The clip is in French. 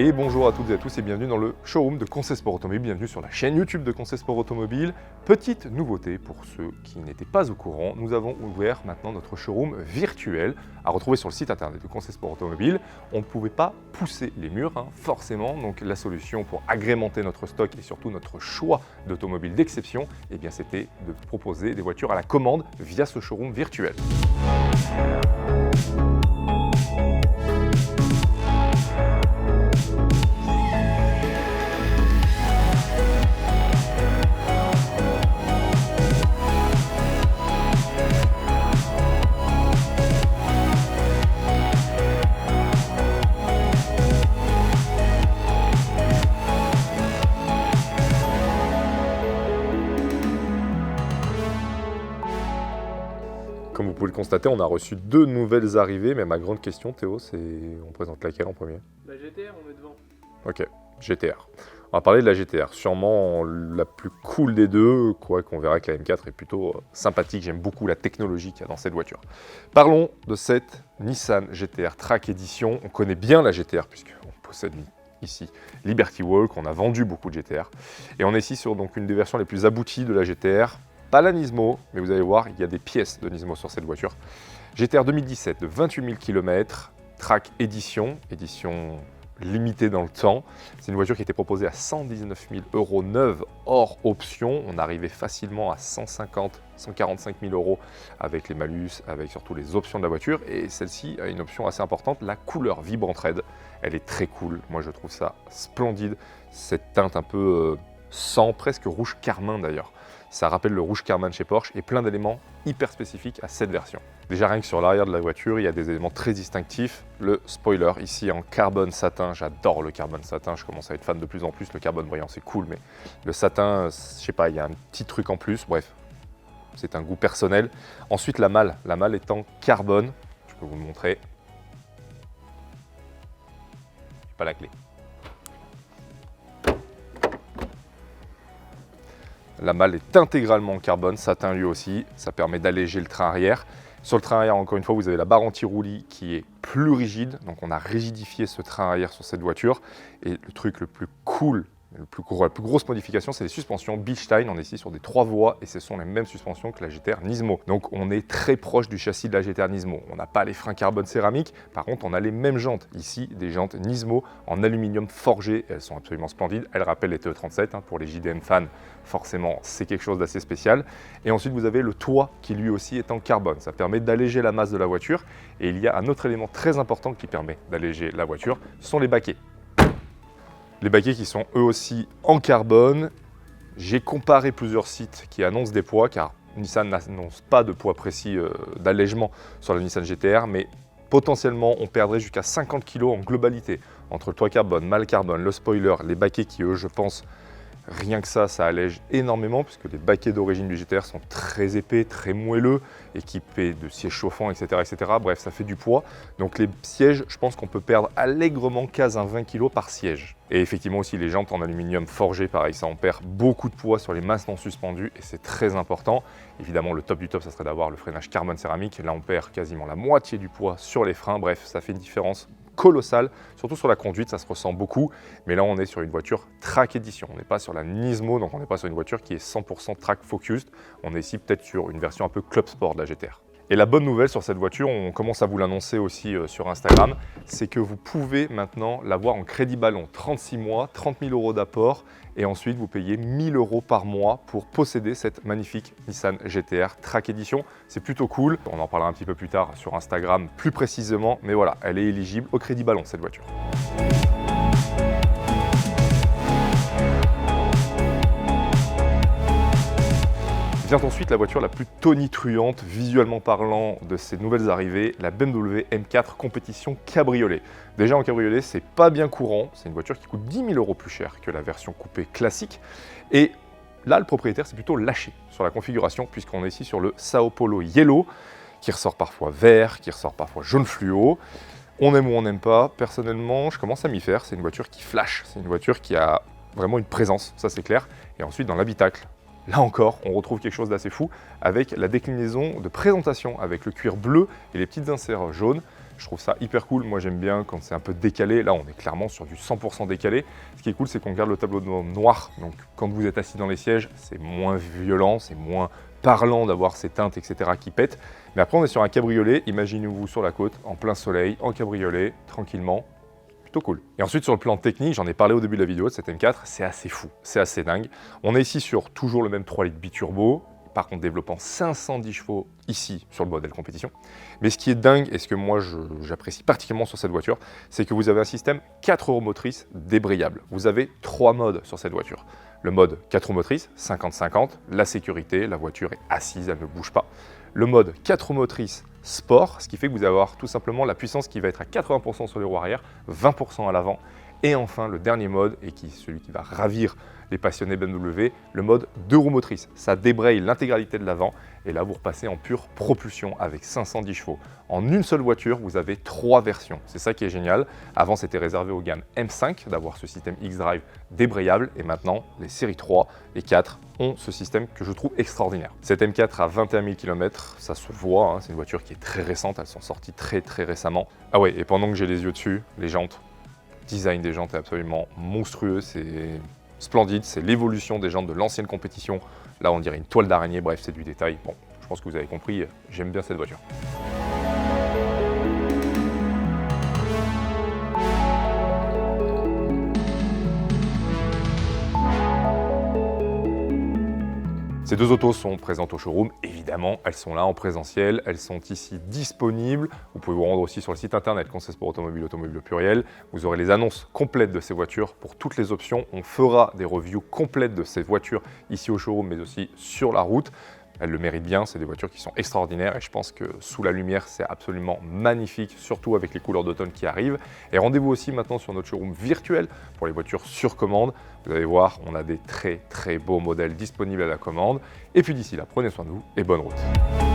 Et bonjour à toutes et à tous et bienvenue dans le showroom de Conseil Sport Automobile, bienvenue sur la chaîne YouTube de Conseil Sport Automobile. Petite nouveauté pour ceux qui n'étaient pas au courant, nous avons ouvert maintenant notre showroom virtuel à retrouver sur le site internet de Conseil Sport Automobile. On ne pouvait pas pousser les murs, forcément, donc la solution pour agrémenter notre stock et surtout notre choix d'automobiles d'exception, eh bien c'était de proposer des voitures à la commande via ce showroom virtuel. Comme vous pouvez le constater, on a reçu deux nouvelles arrivées, mais ma grande question, Théo, c'est on présente laquelle en premier? La GTR, on est devant. Ok, GTR. On va parler de la GTR, sûrement la plus cool des deux, quoi qu'on verra que la M4 est plutôt sympathique, j'aime beaucoup la technologie qu'il y a dans cette voiture. Parlons de cette Nissan GTR Track Edition, on connaît bien la GTR puisqu'on possède ici Liberty Walk, on a vendu beaucoup de GTR, et on est ici sur donc, une des versions les plus abouties de la GTR, pas la Nismo, mais vous allez voir, il y a des pièces de Nismo sur cette voiture. GTR 2017 de 28 000 km, Track Edition, édition limitée dans le temps. C'est une voiture qui était proposée à 119 000 € neuve hors option. On arrivait facilement à 150 145 000 € avec les malus, avec surtout les options de la voiture. Et celle-ci a une option assez importante, la couleur Vibrant Red. Elle est très cool, moi je trouve ça splendide. Cette teinte un peu sang, presque rouge carmin d'ailleurs. Ça rappelle le rouge Carman chez Porsche et plein d'éléments hyper spécifiques à cette version. Déjà rien que sur l'arrière de la voiture, il y a des éléments très distinctifs. Le spoiler ici en carbone satin, j'adore le carbone satin, je commence à être fan de plus en plus. Le carbone brillant c'est cool, mais le satin, je sais pas, il y a un petit truc en plus, bref, c'est un goût personnel. Ensuite la malle est en carbone, je peux vous le montrer. Pas la clé. La malle est intégralement en carbone, satin lui aussi, ça permet d'alléger le train arrière. Sur le train arrière, encore une fois, vous avez la barre anti-roulis qui est plus rigide, donc on a rigidifié ce train arrière sur cette voiture. Et le truc le plus cool, la plus grosse modification, c'est les suspensions Bilstein. On est ici sur des 3 voies et ce sont les mêmes suspensions que la GTR Nismo. Donc on est très proche du châssis de la GTR Nismo. On n'a pas les freins carbone céramique, par contre on a les mêmes jantes. Ici, des jantes Nismo en aluminium forgé. Elles sont absolument splendides. Elles rappellent les TE37 pour les JDM fans. Forcément, c'est quelque chose d'assez spécial. Et ensuite, vous avez le toit qui lui aussi est en carbone. Ça permet d'alléger la masse de la voiture. Et il y a un autre élément très important qui permet d'alléger la voiture, ce sont les baquets. Les baquets qui sont eux aussi en carbone. J'ai comparé plusieurs sites qui annoncent des poids, car Nissan n'annonce pas de poids précis d'allègement sur la Nissan GTR, mais potentiellement on perdrait jusqu'à 50 kg en globalité. Entre le toit carbone, malle carbone, le spoiler, les baquets qui eux, je pense, rien que ça allège énormément puisque les baquets d'origine du GTR sont très épais, très moelleux, équipés de sièges chauffants, etc., etc. Bref, ça fait du poids. Donc les sièges, je pense qu'on peut perdre allègrement 15 à 20 kg par siège. Et effectivement aussi les jantes en aluminium forgé, pareil, ça on perd beaucoup de poids sur les masses non suspendues et c'est très important. Évidemment, le top du top, ça serait d'avoir le freinage carbone céramique. Là, on perd quasiment la moitié du poids sur les freins. Bref, ça fait une différence colossal, surtout sur la conduite, ça se ressent beaucoup, mais là on est sur une voiture Track Edition, on n'est pas sur la Nismo, donc on n'est pas sur une voiture qui est 100% Track Focused, on est ici peut-être sur une version un peu Club Sport de la GTR. Et la bonne nouvelle sur cette voiture, on commence à vous l'annoncer aussi sur Instagram, c'est que vous pouvez maintenant l'avoir en crédit ballon, 36 mois, 30 000 € d'apport, et ensuite vous payez 1 000 € par mois pour posséder cette magnifique Nissan GTR Track Edition. C'est plutôt cool, on en parlera un petit peu plus tard sur Instagram plus précisément, mais voilà, elle est éligible au crédit ballon cette voiture. Vient ensuite la voiture la plus tonitruante, visuellement parlant, de ces nouvelles arrivées, la BMW M4 Compétition Cabriolet. Déjà en cabriolet, c'est pas bien courant, c'est une voiture qui coûte 10 000 € plus cher que la version coupée classique. Et là, le propriétaire s'est plutôt lâché sur la configuration, puisqu'on est ici sur le Sao Paulo Yellow, qui ressort parfois vert, qui ressort parfois jaune fluo. On aime ou on n'aime pas, personnellement, je commence à m'y faire. C'est une voiture qui flash, c'est une voiture qui a vraiment une présence, ça c'est clair. Et ensuite, dans l'habitacle, là encore, on retrouve quelque chose d'assez fou avec la déclinaison de présentation avec le cuir bleu et les petites inserts jaunes. Je trouve ça hyper cool. Moi, j'aime bien quand c'est un peu décalé. Là, on est clairement sur du 100% décalé. Ce qui est cool, c'est qu'on garde le tableau noir. Donc, quand vous êtes assis dans les sièges, c'est moins violent, c'est moins parlant d'avoir ces teintes, etc. qui pètent. Mais après, on est sur un cabriolet. Imaginez-vous sur la côte, en plein soleil, en cabriolet, tranquillement. Plutôt cool. Et ensuite, sur le plan technique, j'en ai parlé au début de la vidéo de cette M4, c'est assez fou, c'est assez dingue. On est ici sur toujours le même 3 litres biturbo, par contre développant 510 chevaux ici sur le modèle compétition. Mais ce qui est dingue et ce que moi j'apprécie particulièrement sur cette voiture, c'est que vous avez un système 4 roues motrices débrayable. Vous avez 3 modes sur cette voiture. Le mode 4 roues motrices, 50-50, la sécurité, la voiture est assise, elle ne bouge pas. Le mode 4 roues motrices sport, ce qui fait que vous allez avoir tout simplement la puissance qui va être à 80% sur les roues arrière, 20% à l'avant. Et enfin, le dernier mode, et qui est celui qui va ravir les passionnés BMW, le mode 2 roues motrices. Ça débraye l'intégralité de l'avant et là, vous repassez en pure propulsion avec 510 chevaux. En une seule voiture, vous avez 3 versions. C'est ça qui est génial. Avant, c'était réservé aux gammes M5 d'avoir ce système X-Drive débrayable et maintenant, les séries 3 et 4 ont ce système que je trouve extraordinaire. Cette M4 a 21 000 km, ça se voit, hein, c'est une voiture qui est très récente, elles sont sorties très récemment. Ah ouais, et pendant que j'ai les yeux dessus, les jantes, design des jantes est absolument monstrueux, c'est splendide, c'est l'évolution des jantes de l'ancienne compétition. Là, on dirait une toile d'araignée, bref, c'est du détail. Bon, je pense que vous avez compris, j'aime bien cette voiture. Ces deux autos sont présentes au showroom, évidemment, elles sont là en présentiel, elles sont ici disponibles. Vous pouvez vous rendre aussi sur le site internet Conseil Sport Automobile, automobile au pluriel. Vous aurez les annonces complètes de ces voitures pour toutes les options. On fera des reviews complètes de ces voitures ici au showroom, mais aussi sur la route. Elles le méritent bien, c'est des voitures qui sont extraordinaires et je pense que sous la lumière, c'est absolument magnifique, surtout avec les couleurs d'automne qui arrivent. Et rendez-vous aussi maintenant sur notre showroom virtuel pour les voitures sur commande. Vous allez voir, on a des très beaux modèles disponibles à la commande. Et puis d'ici là, prenez soin de vous et bonne route.